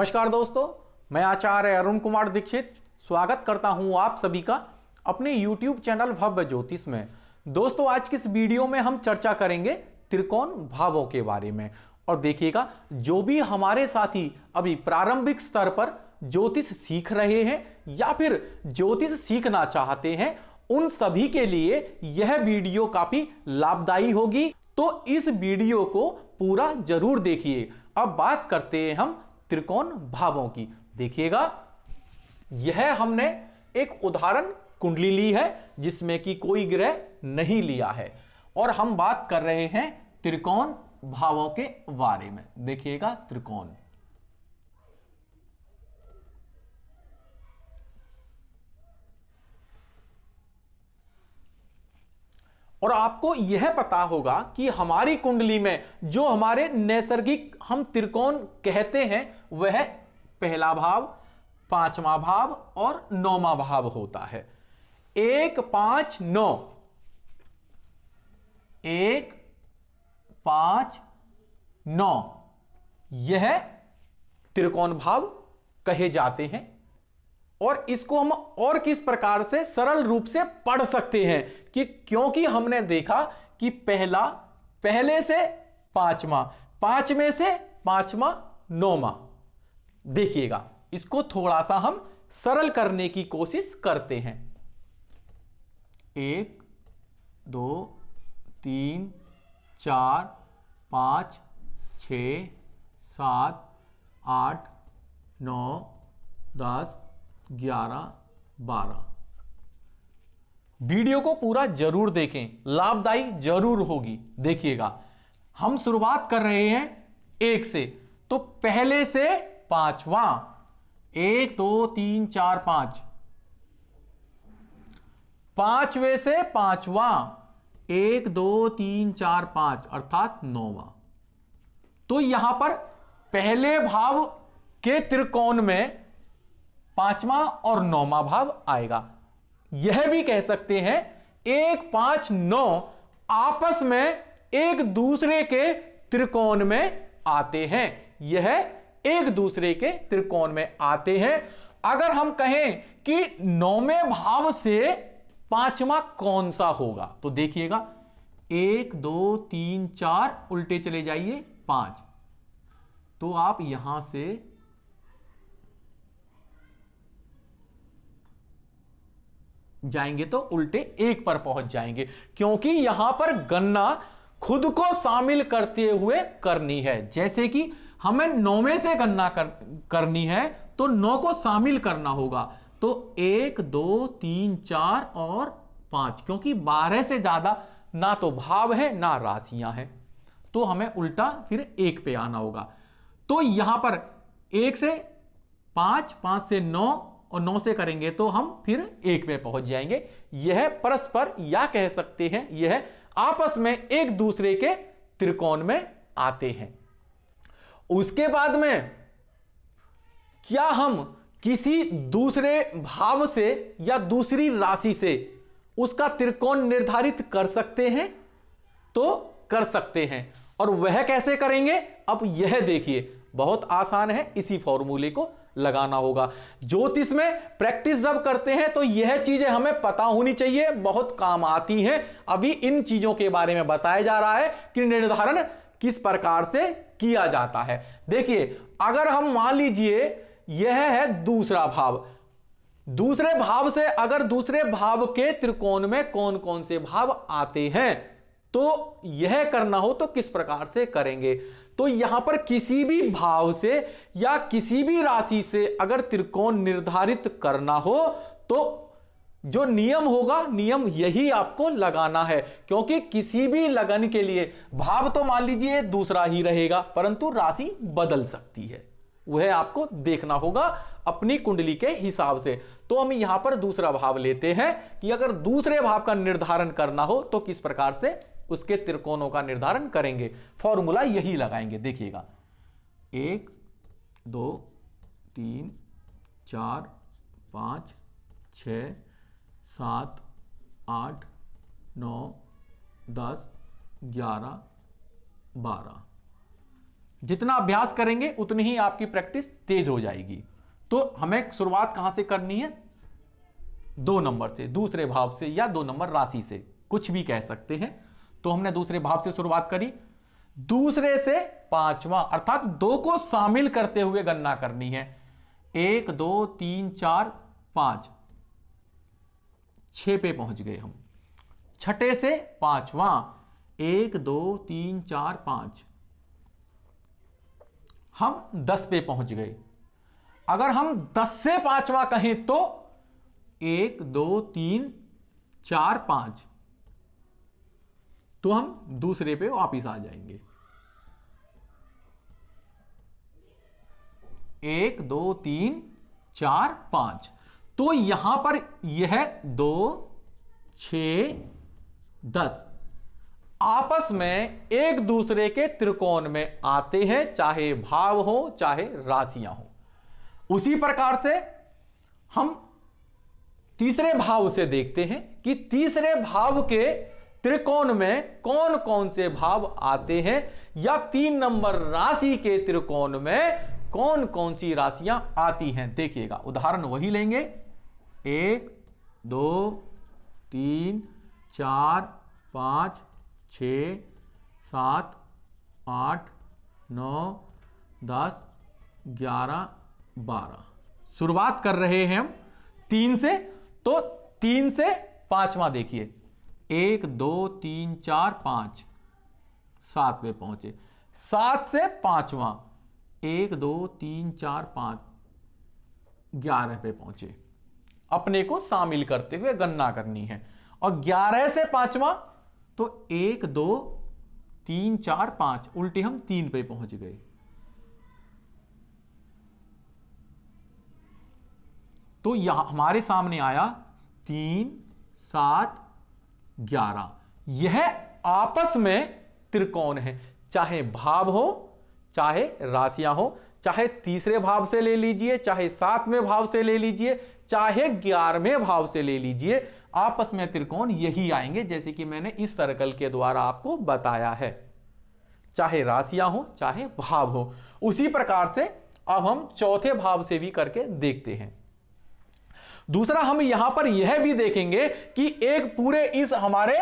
नमस्कार दोस्तों, मैं आचार्य अरुण कुमार दीक्षित स्वागत करता हूं आप सभी का अपने YouTube चैनल भव्य ज्योतिष में। दोस्तों, आज की इस वीडियो में हम चर्चा करेंगे त्रिकोण भावों के बारे में। और देखिएगा, जो भी हमारे साथी अभी प्रारंभिक स्तर पर ज्योतिष सीख रहे हैं या फिर ज्योतिष सीखना चाहते हैं, उन सभी के लिए यह वीडियो काफी लाभदायी होगी। तो इस वीडियो को पूरा जरूर देखिए। अब बात करते हैं हम त्रिकोण भावों की। देखिएगा, यह हमने एक उदाहरण कुंडली ली है जिसमें कि कोई ग्रह नहीं लिया है और हम बात कर रहे हैं त्रिकोण भावों के बारे में। देखिएगा, त्रिकोण, और आपको यह पता होगा कि हमारी कुंडली में जो हमारे नैसर्गिक हम त्रिकोण कहते हैं वह पहला भाव, पांचवा भाव और नौवां भाव होता है। 1 5 9, 1 5 9 यह त्रिकोण भाव कहे जाते हैं। और इसको हम और किस प्रकार से सरल रूप से पढ़ सकते हैं कि क्योंकि हमने देखा कि पहले से पांचवा, पांचवें से पांचवा, नौवां। देखिएगा, इसको थोड़ा सा हम सरल करने की कोशिश करते हैं। 1 2 3 4 5 6 7 8 9 10 11 12। वीडियो को पूरा जरूर देखें, लाभदायी जरूर होगी। देखिएगा, हम शुरुआत कर रहे हैं 1 से, तो पहले से पांचवा, 1 2 3 4 5, पांचवें से पांचवा, 1 2 3 4 5 अर्थात नौवां। तो यहां पर पहले भाव के त्रिकोण में पांचवा और नौवां भाव आएगा। यह भी कह सकते हैं 1 5 9 आपस में एक दूसरे के त्रिकोण में आते हैं। यह एक दूसरे के त्रिकोण में आते हैं। अगर हम कहें कि नौवें भाव से पांचवा कौन सा होगा, तो देखिएगा 1 2 3 4 उल्टे चले जाइए 5, तो आप यहां से जाएंगे तो उल्टे 1 पर पहुंच जाएंगे, क्योंकि यहां पर गणना खुद को शामिल करते हुए करनी है। जैसे कि हमें 9वें से गणना करनी है तो 9 को शामिल करना होगा, तो 1 2 3 4 और 5, क्योंकि 12 से ज्यादा ना तो भाव है ना राशियां हैं, तो हमें उल्टा फिर 1 पे आना होगा। तो यहां पर 1 से 5, 5 से 9 और 9 से करेंगे तो हम फिर 1 पे पहुंच जाएंगे। यह परस्पर, या कह सकते हैं यह आपस में एक दूसरे के त्रिकोण में आते हैं। उसके बाद में क्या हम किसी दूसरे भाव से या दूसरी राशि से उसका त्रिकोण निर्धारित कर सकते हैं? तो कर सकते हैं। और वह कैसे करेंगे? अब यह देखिए, बहुत आसान है, इसी फॉर्मूले को लगाना होगा। ज्योतिष में प्रैक्टिस जब करते हैं तो यह चीजें हमें पता होनी चाहिए, बहुत काम आती हैं। अभी इन चीजों के बारे में बताया जा रहा है कि निर्धारण किस प्रकार से किया जाता है। देखिए, अगर हम मान लीजिए यह है दूसरा भाव, दूसरे भाव से अगर दूसरे भाव के त्रिकोण में कौन कौन से भाव आते हैं, तो यह करना हो तो किस प्रकार से करेंगे? तो यहां पर किसी भी भाव से या किसी भी राशि से अगर त्रिकोण निर्धारित करना हो तो जो नियम होगा, नियम यही आपको लगाना है। क्योंकि किसी भी लगन के लिए भाव तो मान लीजिए दूसरा ही रहेगा, परंतु राशि बदल सकती है। वह आपको देखना होगा अपनी कुंडली के हिसाब से। तो हम यहां पर दूसरा भाव लेते हैं कि अगर दूसरे भाव का निर्धारण करना हो तो किस प्रकार से उसके त्रिकोणों का निर्धारण करेंगे। फॉर्मूला यही लगाएंगे। देखिएगा, 1 2 3 4 5 6 7 8 9 10 11 12। जितना अभ्यास करेंगे उतनी ही आपकी प्रैक्टिस तेज हो जाएगी। तो हमें शुरुआत कहां से करनी है? 2 नंबर से, दूसरे भाव से या 2 नंबर राशि से, कुछ भी कह सकते हैं। तो हमने दूसरे भाव से शुरुआत करी, दूसरे से पांचवा अर्थात 2 को शामिल करते हुए गणना करनी है। 1 2 3 4 5, 6 पे पहुंच गए हम। छठे से पांचवा 1 2 3 4 5, हम 10 पे पहुंच गए। अगर हम 10 से पांचवा कहें तो 1 2 3 4 5, तो हम दूसरे पे वापिस आ जाएंगे। 1 2 3 4 5, तो यहां पर यह 2 6 10 आपस में एक दूसरे के त्रिकोण में आते हैं, चाहे भाव हो चाहे राशियां हो। उसी प्रकार से हम तीसरे भाव से देखते हैं कि तीसरे भाव के त्रिकोण में कौन कौन से भाव आते हैं, या 3 नंबर राशि के त्रिकोण में कौन कौन सी राशियां आती हैं। देखिएगा, उदाहरण वही लेंगे, 1 2 3 4 5 6 7 8 9 10 11 12। शुरुआत कर रहे हैं हम 3 से, तो 3 से पांचवा देखिए, 1 2 3 4 5, 7 पे पहुंचे। 7 से पांचवा 1 2 3 4 5, 11 पे पहुंचे। अपने को शामिल करते हुए गणना करनी है। और 11 से पांचवा तो 1 2 3 4 5, उल्टे हम 3 पे पहुंच गए। तो यहां हमारे सामने आया 3 7 11। यह आपस में त्रिकोण है, चाहे भाव हो चाहे राशियां हो, चाहे तीसरे भाव से ले लीजिए, चाहे 7वें भाव से ले लीजिए, चाहे 11वें भाव से ले लीजिए, आपस में त्रिकोण यही आएंगे, जैसे कि मैंने इस सर्कल के द्वारा आपको बताया है, चाहे राशियां हो चाहे भाव हो। उसी प्रकार से अब हम चौथे भाव से भी करके देखते हैं। दूसरा, हम यहां पर यह भी देखेंगे कि एक पूरे इस हमारे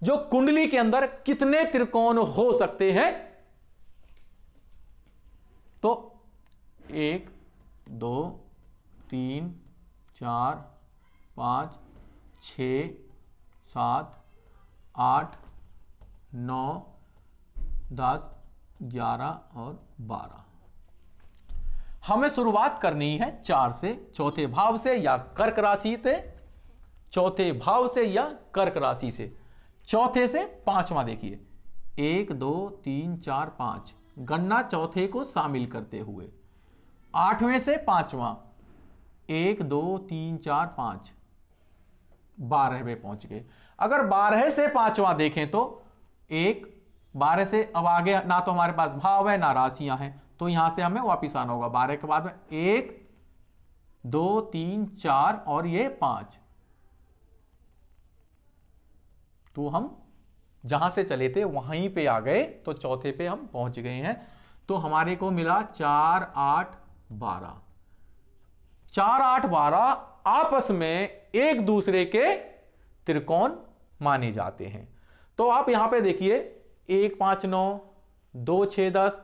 जो कुंडली के अंदर कितने त्रिकोण हो सकते हैं। तो 1 2 3 4 5 6 7 8 9 10 11 और 12। हमें शुरुआत करनी है 4 से, चौथे भाव से या कर्क राशि से, चौथे भाव से या कर्क राशि से। चौथे से पांचवा देखिए, 1 2 3 4 5, गणना चौथे को शामिल करते हुए। 8वें से पांचवा 1 2 3 4 5, 12वें पहुंच गए। अगर 12 से पांचवा देखें तो 12 से अब आगे ना तो हमारे पास भाव है ना राशियां हैं, तो यहां से हमें वापिस आना होगा। 12 के बाद में 1 2 3 4 और ये 5, तो हम जहां से चले थे वहीं पे आ गए, तो चौथे पे हम पहुंच गए हैं। तो हमारे को मिला 4 8 12। 4 8 12 आपस में एक दूसरे के त्रिकोण माने जाते हैं। तो आप यहां पे देखिए, 1 5 9, 2 6 10,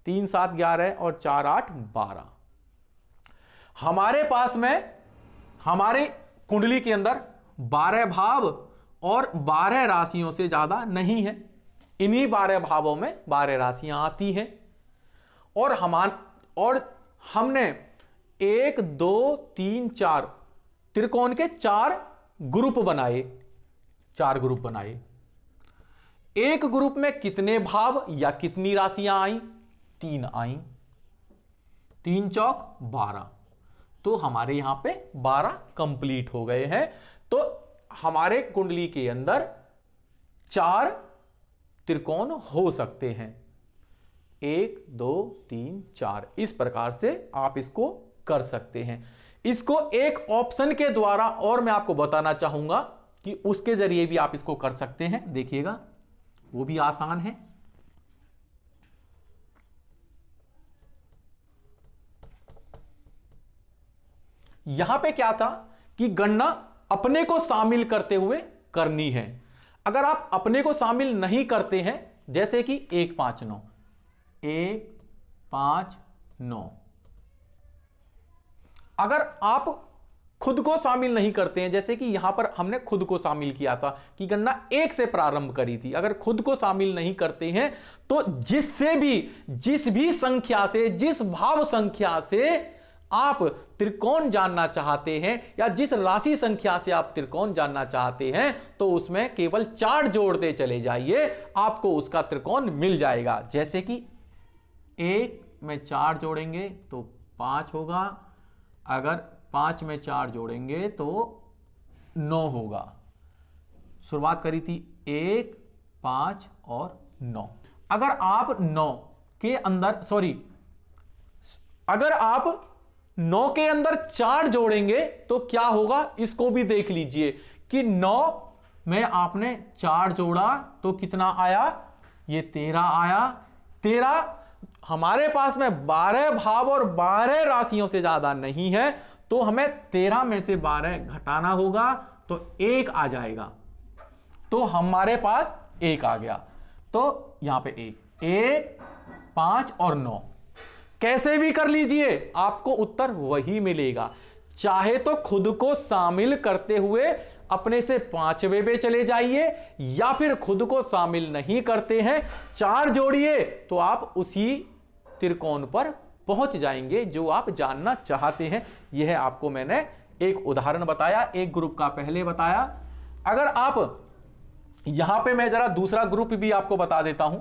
3 7 11 और 4 8 12। हमारे पास में हमारी कुंडली के अंदर 12 भाव और 12 राशियों से ज्यादा नहीं है। इन्हीं 12 भावों में 12 राशियां आती हैं। और हमने 1 2 3 4 त्रिकोण के 4 ग्रुप बनाए। 4 ग्रुप बनाए। एक ग्रुप में कितने भाव या कितनी राशियां आई? 3 आई। 3 चौक 12। तो हमारे यहां पे 12 कंप्लीट हो गए हैं। तो हमारे कुंडली के अंदर 4 त्रिकोण हो सकते हैं। 1 2 3 4, इस प्रकार से आप इसको कर सकते हैं। इसको एक ऑप्शन के द्वारा और मैं आपको बताना चाहूंगा कि उसके जरिए भी आप इसको कर सकते हैं। देखिएगा, वो भी आसान है। यहां पे क्या था कि गणना अपने को शामिल करते हुए करनी है। अगर आप अपने को शामिल नहीं करते हैं, जैसे कि 1 5 9, 1 5 9, अगर आप खुद को शामिल नहीं करते हैं, जैसे कि यहां पर हमने खुद को शामिल किया था कि गणना 1 से प्रारंभ करी थी, अगर खुद को शामिल नहीं करते हैं तो जिस भी संख्या से, जिस भाव संख्या से आप त्रिकोण जानना चाहते हैं या जिस राशि संख्या से आप त्रिकोण जानना चाहते हैं, तो उसमें केवल 4 जोड़ते चले जाइए, आपको उसका त्रिकोण मिल जाएगा। जैसे कि 1 में 4 जोड़ेंगे तो 5 होगा, अगर 5 में 4 जोड़ेंगे तो 9 होगा। शुरुआत करी थी 1 5 और 9। अगर आप 9 के अंदर अगर आप 9 के अंदर 4 जोड़ेंगे तो क्या होगा, इसको भी देख लीजिए कि 9 में आपने 4 जोड़ा तो कितना आया, ये 13 आया। 13 हमारे पास में 12 भाव और 12 राशियों से ज्यादा नहीं है, तो हमें 13 में से 12 घटाना होगा तो 1 आ जाएगा, तो हमारे पास 1 आ गया। तो यहां पे 1 5 और 9 कैसे भी कर लीजिए, आपको उत्तर वही मिलेगा। चाहे तो खुद को शामिल करते हुए अपने से 5वें पे चले जाइए, या फिर खुद को शामिल नहीं करते हैं, 4 जोड़िए तो आप उसी त्रिकोण पर पहुंच जाएंगे जो आप जानना चाहते हैं। यह आपको मैंने एक उदाहरण बताया, एक ग्रुप का पहले बताया। अगर आप यहां पे मैं जरा दूसरा ग्रुप भी आपको बता देता हूं।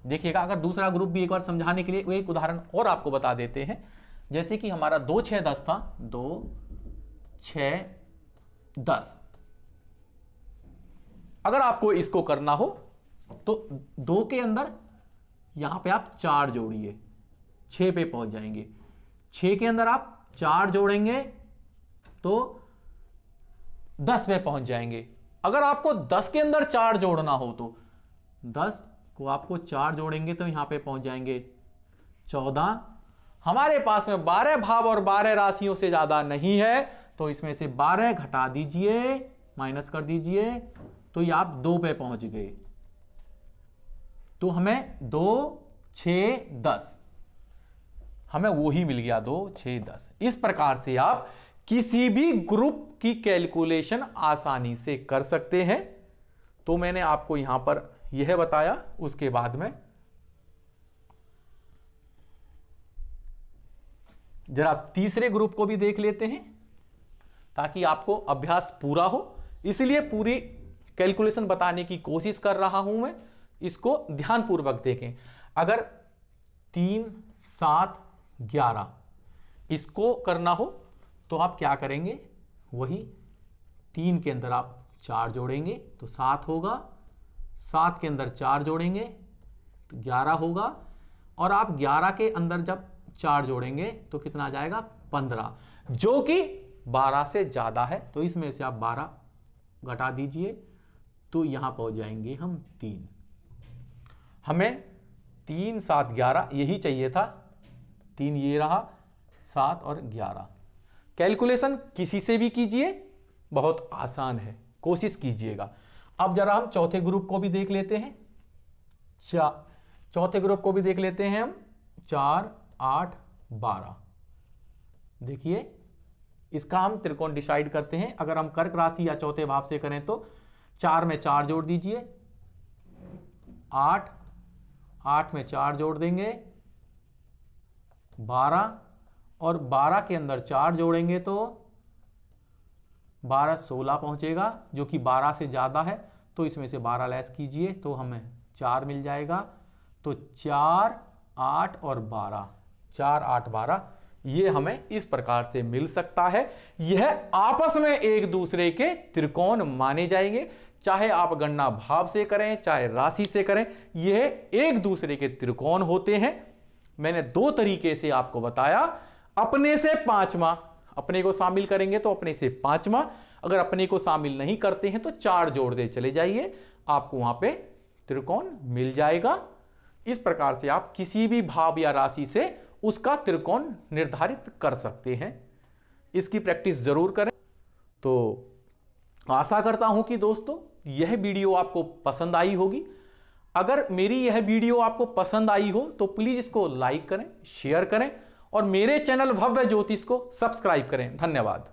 देखिएगा, अगर दूसरा ग्रुप भी एक बार समझाने के लिए एक उदाहरण और आपको बता देते हैं। जैसे कि हमारा 2 6 10 था, 2 6 10। अगर आपको इसको करना हो तो 2 के अंदर यहां पे आप 4 जोड़िए, 6 पे पहुंच जाएंगे। 6 के अंदर आप 4 जोड़ेंगे तो 10 पे पहुंच जाएंगे। अगर आपको 10 के अंदर 4 जोड़ना हो तो 10 को आपको 4 जोड़ेंगे तो यहां पे पहुंच जाएंगे 14। हमारे पास में 12 भाव और 12 राशियों से ज्यादा नहीं है, तो इसमें से 12 घटा दीजिए, माइनस कर दीजिए, तो ये आप 2 पे पहुंच गए। तो हमें 2 6 10 हमें वो ही मिल गया, 2 6 10। इस प्रकार से आप किसी भी ग्रुप की कैलकुलेशन आसानी से कर सकते हैं। तो मैंने आपको यहां पर यह बताया। उसके बाद में जरा तीसरे ग्रुप को भी देख लेते हैं ताकि आपको अभ्यास पूरा हो, इसलिए पूरी कैलकुलेशन बताने की कोशिश कर रहा हूं मैं। इसको ध्यानपूर्वक देखें। अगर 3 7 11 इसको करना हो तो आप क्या करेंगे, वही 3 के अंदर आप 4 जोड़ेंगे तो 7 होगा, 7 के अंदर 4 जोड़ेंगे तो 11 होगा, और आप 11 के अंदर जब 4 जोड़ेंगे तो कितना आ जाएगा, 15, जो कि 12 से ज्यादा है। तो इसमें से आप 12 घटा दीजिए तो यहां पहुंच जाएंगे हम 3। हमें 3 7 11 यही चाहिए था, 3 ये रहा, 7 और 11। कैलकुलेशन किसी से भी कीजिए, बहुत आसान है, कोशिश कीजिएगा। अब जरा हम चौथे ग्रुप को भी देख लेते हैं। चौथे ग्रुप को भी देख लेते हैं हम। 4 8 12। देखिए, इसका हम त्रिकोण डिसाइड करते हैं। अगर हम कर्क राशि या चौथे भाव से करें तो 4 में 4 जोड़ दीजिए, 8 में 4 जोड़ देंगे, 12, और 12 के अंदर 4 जोड़ेंगे तो 12 16 पहुंचेगा, जो कि 12 से ज्यादा है। तो इसमें से 12 लेस कीजिए तो हमें 4 मिल जाएगा। तो 4 8 और 12, 4 8 12, ये हमें इस प्रकार से मिल सकता है। यह आपस में एक दूसरे के त्रिकोण माने जाएंगे, चाहे आप गणना भाव से करें चाहे राशि से करें, यह एक दूसरे के त्रिकोण होते हैं। मैंने 2 तरीके से आपको बताया। अपने से 5वां, अपने को शामिल करेंगे तो अपने से 5वां, अगर अपने को शामिल नहीं करते हैं तो 4 जोड़ दे चले जाइए, आपको वहां पे त्रिकोण मिल जाएगा। इस प्रकार से आप किसी भी भाव या राशि से उसका त्रिकोण निर्धारित कर सकते हैं। इसकी प्रैक्टिस जरूर करें। तो आशा करता हूं कि दोस्तों यह वीडियो आपको पसंद आई होगी। अगर मेरी यह वीडियो आपको पसंद आई हो तो प्लीज इसको लाइक करें, शेयर करें और मेरे चैनल भव्य ज्योतिष को सब्सक्राइब करें। धन्यवाद।